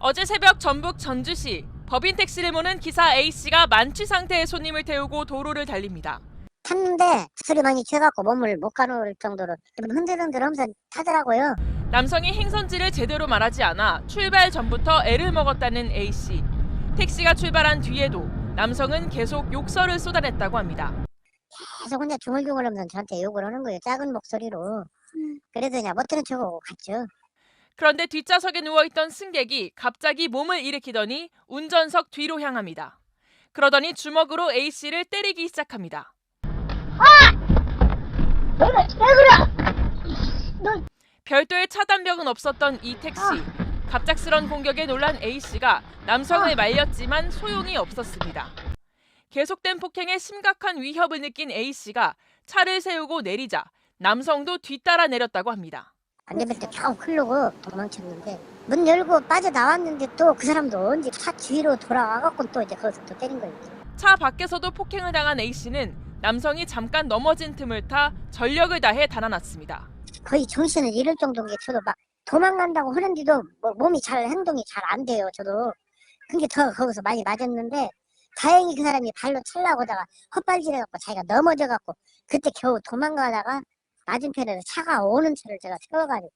어제 새벽 전북 전주시 법인 택시를 모는 기사 A씨가 만취 상태의 손님을 태우고 도로를 달립니다. 탔는데 술이 많이 취해갖고 몸을 못 가눌 정도로 좀 흔들흔들하면서 타더라고요. 남성이 행선지를 제대로 말하지 않아 출발 전부터 애를 먹었다는 A씨. 택시가 출발한 뒤에도 남성은 계속 욕설을 쏟아냈다고 합니다. 계속 혼자 중얼중얼하면서 저한테 욕을 하는 거예요. 작은 목소리로. 그래도 그냥 못 들은 척하고 갔죠. 그런데 뒷좌석에 누워있던 승객이 갑자기 몸을 일으키더니 운전석 뒤로 향합니다. 그러더니 주먹으로 A씨를 때리기 시작합니다. 별도의 차단벽은 없었던 이 택시. 갑작스런 공격에 놀란 A씨가 남성을 말렸지만 소용이 없었습니다. 계속된 폭행에 심각한 위협을 느낀 A씨가 차를 세우고 내리자 남성도 뒤따라 내렸다고 합니다. 안전벨트 겨우 흐르고 도망쳤는데 문 열고 빠져나왔는데 또 그 사람도 언제 차 뒤로 돌아와갖고 또 이제 거기서 또 때린 거예요. 차 밖에서도 폭행을 당한 A씨는 남성이 잠깐 넘어진 틈을 타 전력을 다해 달아났습니다. 거의 정신을 잃을 정도인 게 저도 막 도망간다고 하는데도 몸이 행동이 잘 안 돼요. 저도. 그게 더 거기서 많이 맞았는데 다행히 그 사람이 발로 차려고 하다가 헛발질해갖고 자기가 넘어져갖고 그때 겨우 도망가다가 맞은편에서 차가 오는 차를 제가 세워가지고.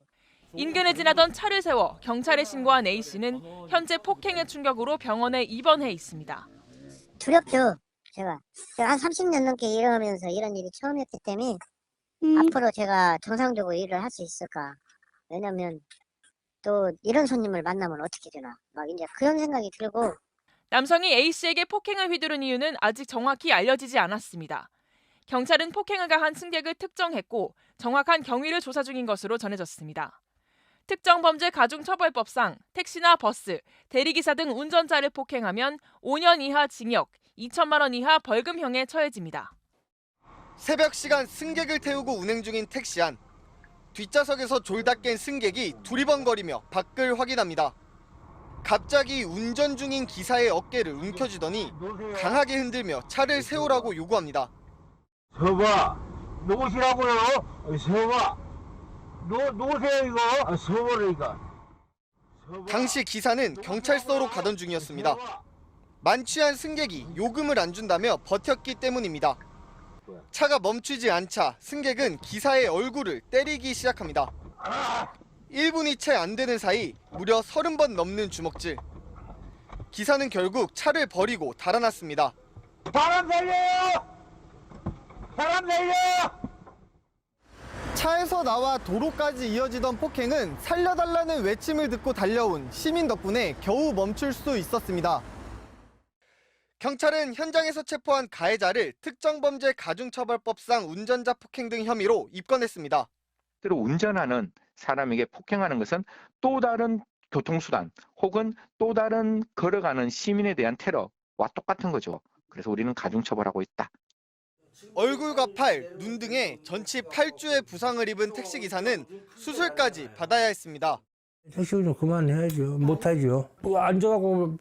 인근에 지나던 차를 세워 경찰에 신고한 A씨는 현재 폭행의 충격으로 병원에 입원해 있습니다. 두렵죠. 제가 한 30년 넘게 일하면서 이런 일이 처음이었기 때문에 앞으로 제가 정상적으로 일을 할 수 있을까. 왜냐면 또 이런 손님을 만나면 어떻게 되나. 막 이제 그런 생각이 들고. 남성이 A씨에게 폭행을 휘두른 이유는 아직 정확히 알려지지 않았습니다. 경찰은 폭행을 가한 승객을 특정했고 정확한 경위를 조사 중인 것으로 전해졌습니다. 특정범죄 가중처벌법상 택시나 버스, 대리기사 등 운전자를 폭행하면 5년 이하 징역, 2천만 원 이하 벌금형에 처해집니다. 새벽 시간 승객을 태우고 운행 중인 택시 안. 뒷좌석에서 졸다 깬 승객이 두리번거리며 밖을 확인합니다. 갑자기 운전 중인 기사의 어깨를 움켜쥐더니 강하게 흔들며 차를 세우라고 요구합니다. 서봐, 놓으시라고요. 서봐, 놓으세요 이거. 서보라니까. 당시 기사는 경찰서로 가던 중이었습니다. 만취한 승객이 요금을 안 준다며 버텼기 때문입니다. 차가 멈추지 않자 승객은 기사의 얼굴을 때리기 시작합니다. 1분이 채 안 되는 사이 무려 30번 넘는 주먹질. 기사는 결국 차를 버리고 달아났습니다. 사람 살려요! 사람 살려! 차에서 나와 도로까지 이어지던 폭행은 살려달라는 외침을 듣고 달려온 시민 덕분에 겨우 멈출 수 있었습니다. 경찰은 현장에서 체포한 가해자를 특정범죄 가중처벌법상 운전자 폭행 등 혐의로 입건했습니다. 운전하는 사람에게 폭행하는 것은 또 다른 교통수단 혹은 또 다른 걸어가는 시민에 대한 테러와 똑같은 거죠. 그래서 우리는 가중처벌하고 있다. 얼굴과 팔, 눈 등에 전치 8주의 부상을 입은 택시기사는 수술까지 받아야 했습니다. 택시 좀 그만해야죠. 못하죠. 앉아가고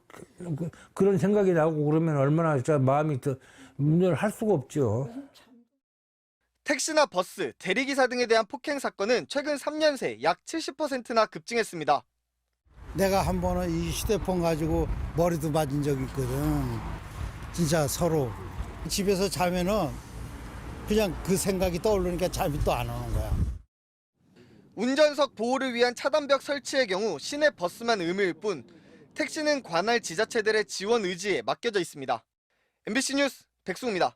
그런 생각이 나고 그러면 얼마나 진짜 마음이 더 운전을 할 수가 없죠. 택시나 버스, 대리기사 등에 대한 폭행 사건은 최근 3년 새 약 70%나 급증했습니다. 내가 한 번은 이 휴대폰 가지고 머리도 맞은 적이 있거든. 진짜 서로 집에서 자면은 그냥 그 생각이 떠오르니까 잠이 또 안 오는 거야. 운전석 보호를 위한 차단벽 설치의 경우 시내 버스만 의무일 뿐 택시는 관할 지자체들의 지원 의지에 맡겨져 있습니다. MBC 뉴스 백승우입니다.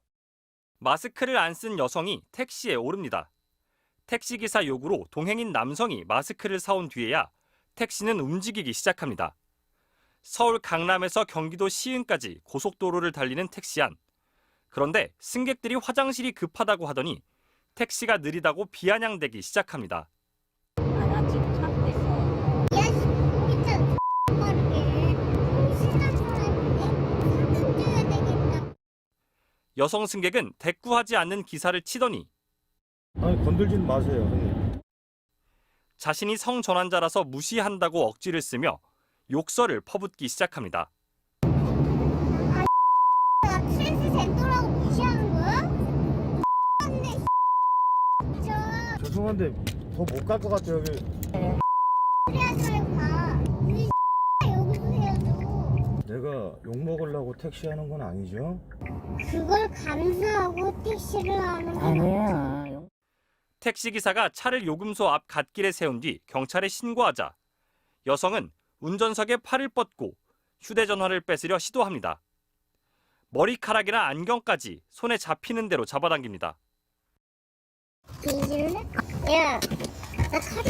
마스크를 안 쓴 여성이 택시에 오릅니다. 택시기사 요구로 동행인 남성이 마스크를 사온 뒤에야 택시는 움직이기 시작합니다. 서울 강남에서 경기도 시흥까지 고속도로를 달리는 택시 안. 그런데 승객들이 화장실이 급하다고 하더니 택시가 느리다고 비아냥대기 시작합니다. 여성 승객은 대꾸하지 않는 기사를 치더니 아니 건들지는 마세요, 형님. 자신이 성전환자라서 무시한다고 억지를 쓰며 욕설을 퍼붓기 시작합니다. 죄송한데 더 못 갈 것 같아요, 여기. 그래야지 말고 가. 우리 여기서 욕먹으려고 택시 하는 건 아니죠? 그걸 감수하고 택시를 하는 거야. 택시기사가 차를 요금소 앞 갓길에 세운 뒤 경찰에 신고하자 여성은 운전석에 팔을 뻗고 휴대전화를 뺏으려 시도합니다. 머리카락이나 안경까지 손에 잡히는 대로 잡아당깁니다. 뒤질래? 야, 나 칼,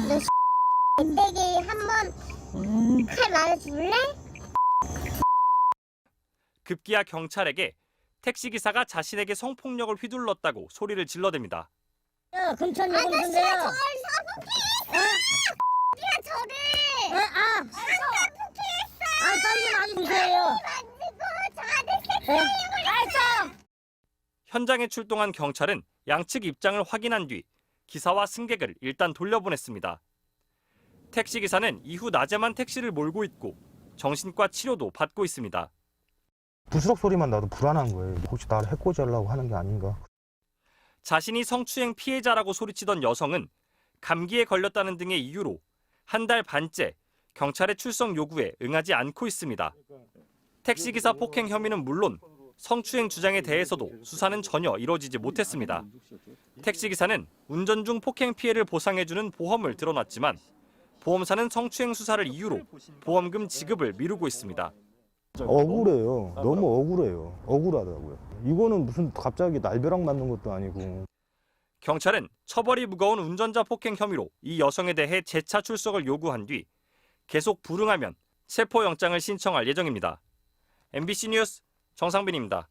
너 껍데기 한번 칼 맞아줄래? 급기야 경찰에게 택시기사가 자신에게 성폭력을 휘둘렀다고 소리를 질러댑니다. 금천 요금소인데요. 아저씨가 저를 빨리 맞으세요. 현장에 출동한 경찰은 양측 입장을 확인한 뒤 기사와 승객을 일단 돌려보냈습니다. 택시기사는 이후 낮에만 택시를 몰고 있고 정신과 치료도 받고 있습니다. 부스럭 소리만 나도 불안한 거예요. 혹시 나를 해코지 하려고 하는 게 아닌가? 자신이 성추행 피해자라고 소리치던 여성은 감기에 걸렸다는 등의 이유로 한 달 반째 경찰의 출석 요구에 응하지 않고 있습니다. 택시기사 폭행 혐의는 물론 성추행 주장에 대해서도 수사는 전혀 이루어지지 못했습니다. 택시기사는 운전 중 폭행 피해를 보상해주는 보험을 들어놨지만 보험사는 성추행 수사를 이유로 보험금 지급을 미루고 있습니다. 억울해요. 너무 억울해요. 억울하다고요. 이거는 무슨 갑자기 날벼락 맞는 것도 아니고. 경찰은 처벌이 무거운 운전자 폭행 혐의로 이 여성에 대해 재차 출석을 요구한 뒤 계속 불응하면 체포영장을 신청할 예정입니다. MBC 뉴스 정상빈입니다.